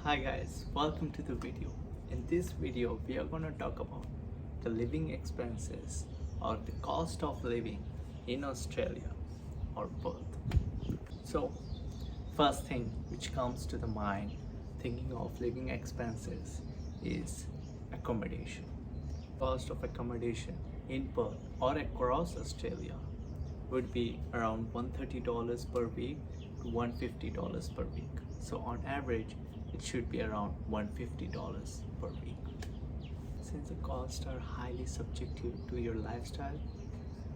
Hi guys, welcome to the video. In this video, we are going to talk about the living expenses or the cost of living in Australia or Perth. So, first thing which comes to the mind thinking of living expenses is accommodation. Cost of accommodation in Perth or across Australia would be around $130 per week to $150 per week. So on average, it should be around $150 per week. Since the costs are highly subjective to your lifestyle,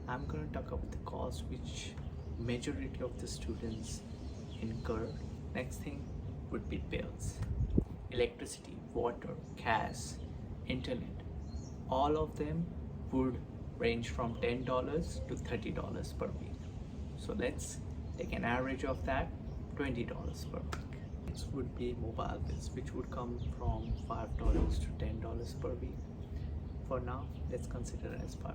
I'm going to talk about the cost which majority of the students incur. Next thing would be bills. Electricity, water, gas, internet. All of them would range from $10 to $30 per week. So let's take an average of that, $20 per week. Next would be mobile bills, which would come from $5 to $10 per week. For now, let's consider as $5.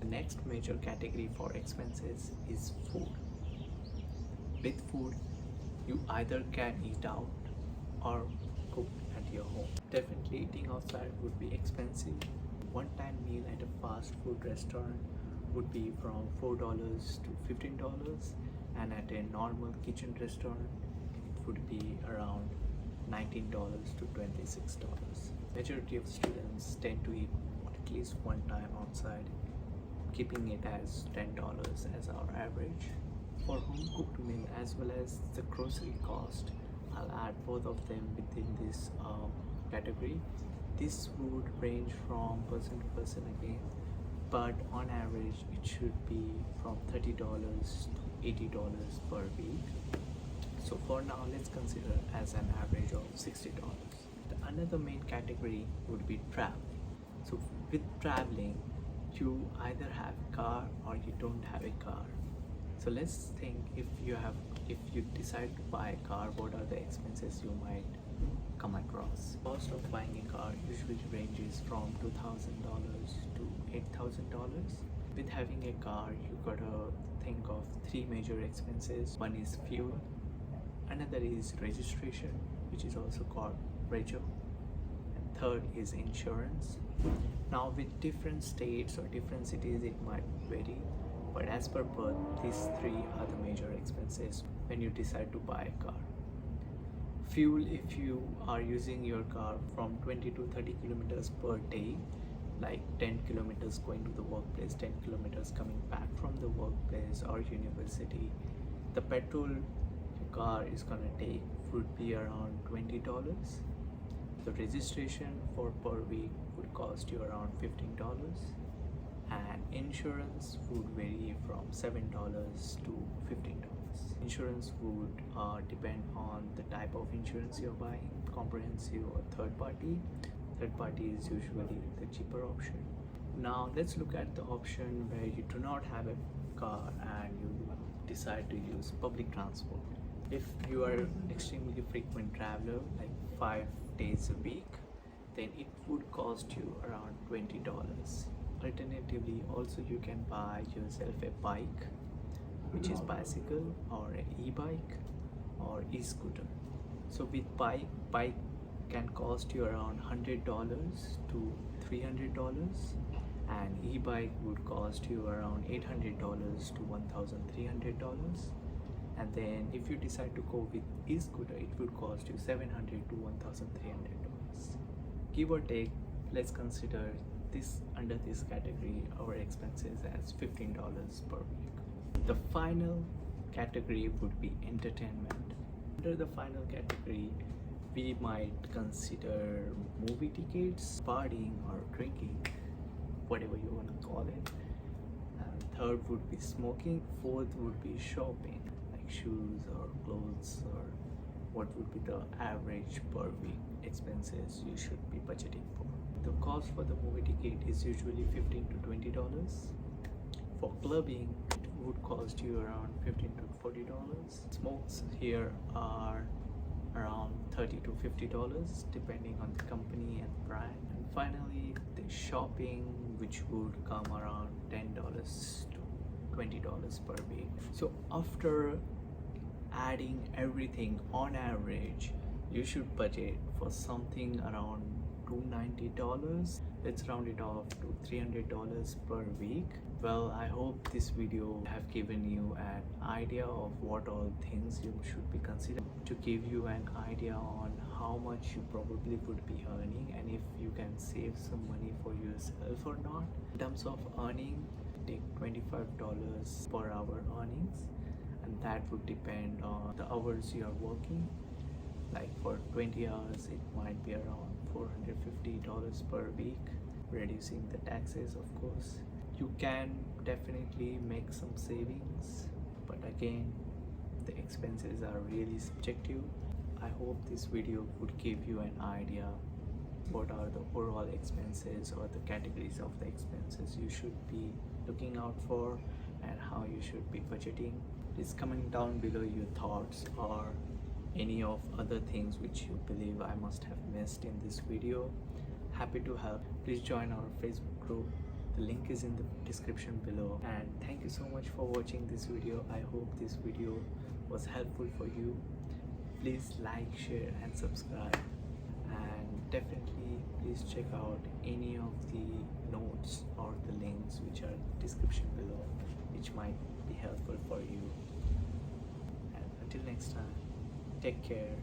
The next major category for expenses is food. With food, you either can eat out or cook at your home. Definitely eating outside would be expensive. One-time meal at a fast food restaurant would be from $4 to $15, and at a normal kitchen restaurant it would be around $19 to $26. Majority of students tend to eat at least one time outside, keeping it as $10 as our average. For home cooked meal as well as the grocery cost, I'll add both of them within this category. This would range from person to person again, but on average it should be from $30 to $80 per week. So for now, let's consider as an average of $60. Another main category would be travel. So with traveling, you either have a car or you don't have a car. So let's think if you decide to buy a car, what are the expenses you might come across. Cost of buying a car usually ranges from $2,000 to $8,000. With having a car, you gotta think of three major expenses. One is fuel, another is registration, which is also called rego, and third is insurance. Now with different states or different cities it might vary, but as per Perth, these three are the major expenses when you decide to buy a car. Fuel, if you are using your car from 20 to 30 kilometers per day, like 10 kilometers going to the workplace, 10 kilometers coming back from the workplace or university, the petrol your car is gonna take would be around $20. The registration for per week would cost you around $15, and insurance would vary from $7 to $15. Insurance would depend on the type of insurance you're buying, comprehensive or third party. Third party is usually the cheaper option. Now let's look at the option where you do not have a car and you decide to use public transport. If you are extremely frequent traveler, like 5 days a week, then it would cost you around $20. Alternatively, also you can buy yourself a bike, which is bicycle or an e-bike or e-scooter. So with bike can cost you around $100 to $300, and e-bike would cost you around $800 to $1,300. And then if you decide to go with e-scooter, it would cost you $700 to $1,300. Give or take, let's consider this under this category our expenses as $15 per week. The final category would be entertainment. Under the final category, we might consider movie tickets, partying or drinking, whatever you want to call it. And third would be smoking. Fourth would be shopping, like shoes or clothes, or what would be the average per week expenses you should be budgeting for. The cost for the movie ticket is usually $15 to $20. For clubbing, it would cost you around $15 to $40. Smokes here are around $30 to $50 depending on the company and brand. And finally, the shopping, which would come around $10 to $20 per week. So after adding everything, on average you should budget for something around $290. Let's round it off to $300 per week. Well, I hope this video have given you an idea of what all things you should be considering to give you an idea on how much you probably would be earning and if you can save some money for yourself or not. In terms of earning, take $25 per hour earnings, and that would depend on the hours you are working. Like for 20 hours it might be around $450 per week, reducing the taxes of course. You can definitely make some savings, but again the expenses are really subjective. I hope this video would give you an idea what are the overall expenses or the categories of the expenses you should be looking out for and how you should be budgeting. Please comment down below your thoughts or any of other things which you believe I must have missed in this video. Happy to help. Please join our Facebook group. The link is in the description below. And thank you so much for watching this video. I hope this video was helpful for you. Please like, share and subscribe. And definitely please check out any of the notes or the links which are in the description below, which might be helpful for you. And until next time, take care.